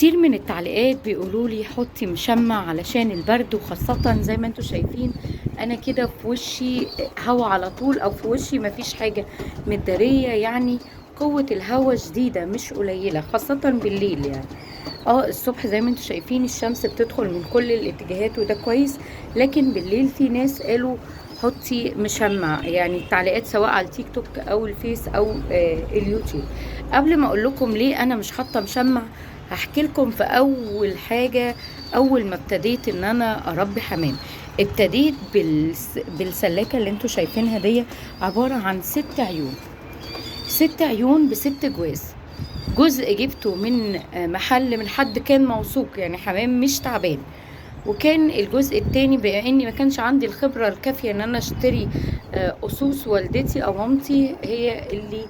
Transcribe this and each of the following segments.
كتير من التعليقات بيقولوا لي حطي مشمع علشان البرد، وخاصة زي ما انتوا شايفين انا كده في وشي هوا على طول، او في وشي مفيش حاجة متدارية. يعني قوة الهوا شديدة مش قليلة، خاصة بالليل. يعني الصبح زي ما انتوا شايفين الشمس بتدخل من كل الاتجاهات وده كويس، لكن بالليل في ناس قالوا حطي مشمع. يعني التعليقات سواء على التيك توك او الفيس او اليوتيوب. قبل ما اقول لكم ليه انا مش حاطه مشمع، هحكي لكم في اول حاجه. اول ما ابتديت ان انا اربي حمام، ابتديت بالسلاكه اللي انتوا شايفينها دي، عباره عن 6 عيون. 6 عيون ب6 جواز. جزء جبته من محل، من حد كان موثوق، يعني حمام مش تعبان. وكان الجزء التاني بما اني ما كانش عندي الخبرة الكافية ان انا اشتري اسوس، والدتي او مامتي هي اللي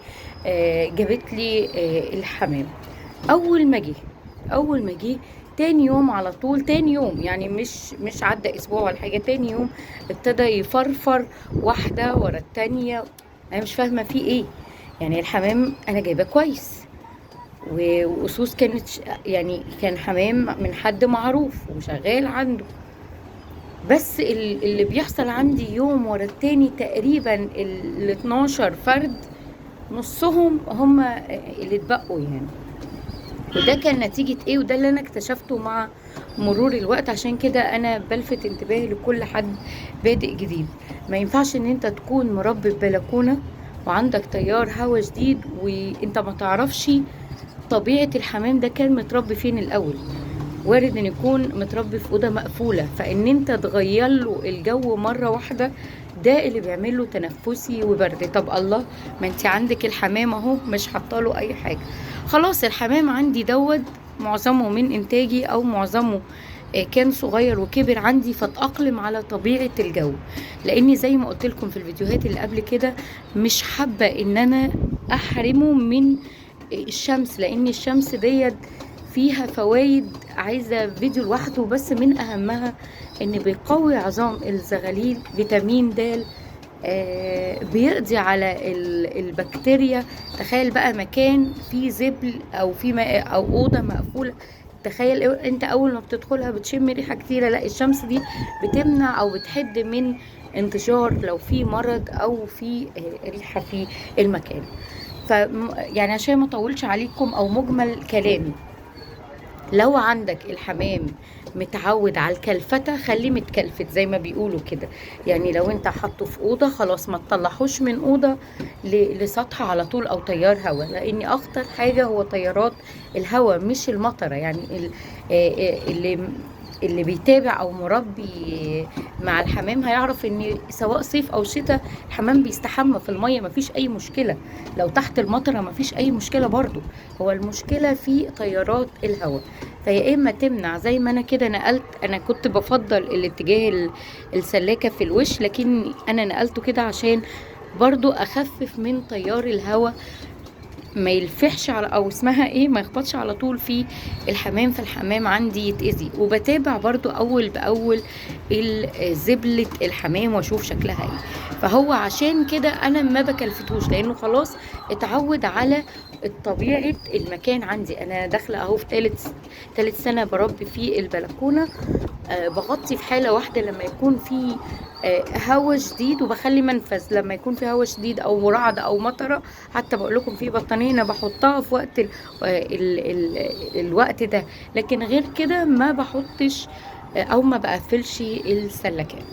جابت لي الحمام. اول ما جه تاني يوم على طول، تاني يوم يعني مش عدى اسبوع ولا حاجة، تاني يوم ابتدى يفرفر واحدة ورا التانية. انا مش فاهمة فيه ايه. يعني الحمام انا جايباه كويس، وأسوس كانت يعني كان حمام من حد معروف وشغال عنده. بس اللي بيحصل عندي يوم ورا التاني تقريبا ال 12 فرد، نصهم هم اللي اتبقوا يعني. وده كان نتيجة ايه؟ وده اللي انا اكتشفته مع مرور الوقت. عشان كده انا بلفت انتباهي لكل حد بادئ جديد. ما ينفعش ان انت تكون مربي في بلكونة وعندك تيار هوا شديد وانت ما تعرفش طبيعة الحمام ده كان متربي فين الأول. وارد ان يكون متربي في أوضة مقفولة، فان انت تغير له الجو مرة واحدة، ده اللي بيعمل له تنفسي وبرد. طب الله، ما انت عندك الحمام اهو مش حاطه له اي حاجة. خلاص الحمام عندي دوت معظمه من انتاجي، او معظمه كان صغير وكبر عندي، فتأقلم على طبيعة الجو. لاني زي ما قلت لكم في الفيديوهات اللي قبل كده، مش حابة ان انا احرمه من الشمس، لان الشمس ديت فيها فوائد عايزة فيديو لوحده. بس من اهمها ان بيقوي عظام الزغاليل، فيتامين د، بيقضي على البكتيريا. تخيل بقى مكان فيه زبل او او اوضه مقفوله، تخيل انت اول ما بتدخلها بتشم ريحه كتيره، لا الشمس دي بتمنع او بتحد من انتشار لو في مرض او في ريحه في المكان. ف يعني عشان ما اطولش عليكم او مجمل كلامي، لو عندك الحمام متعود على الكلفتة خليه متكلفت زي ما بيقولوا كده. يعني لو انت حاطه في أوضة، خلاص ما تطلعوش من أوضة لسطح على طول أو تيار هواء، لأن أخطر حاجة هو تيارات الهواء مش المطرة. يعني اللي بيتابع او مربي مع الحمام هيعرف ان سواء صيف او شتاء الحمام بيستحمى في المية، مفيش اي مشكلة. لو تحت المطرة مفيش اي مشكلة برضو. هو المشكلة في تيارات الهواء. فيا اما تمنع زي ما انا كده نقلت. انا كنت بفضل الاتجاه السلاكة في الوش، لكن انا نقلته كده عشان برضو اخفف من تيار الهواء، ما يلفحش على او اسمها ايه، ما يخبطش على طول في الحمام، فالحمام عندي يتأذي. وبتابع برضو اول باول زبلة الحمام واشوف شكلها ايه. فهو عشان كده انا ما بكلفتوش، لانه خلاص اتعود على طبيعة المكان عندي. انا داخلة اهو في تالت سنة بربي في البلكونة. بغطي في حالة واحدة لما يكون في هوا شديد، وبخلي منفذ لما يكون في هوا شديد او رعد او مطره. حتى بقول لكم في بطانيه انا بحطها في وقت الوقت ده، لكن غير كده ما بحطش او ما بقفلش السلكات.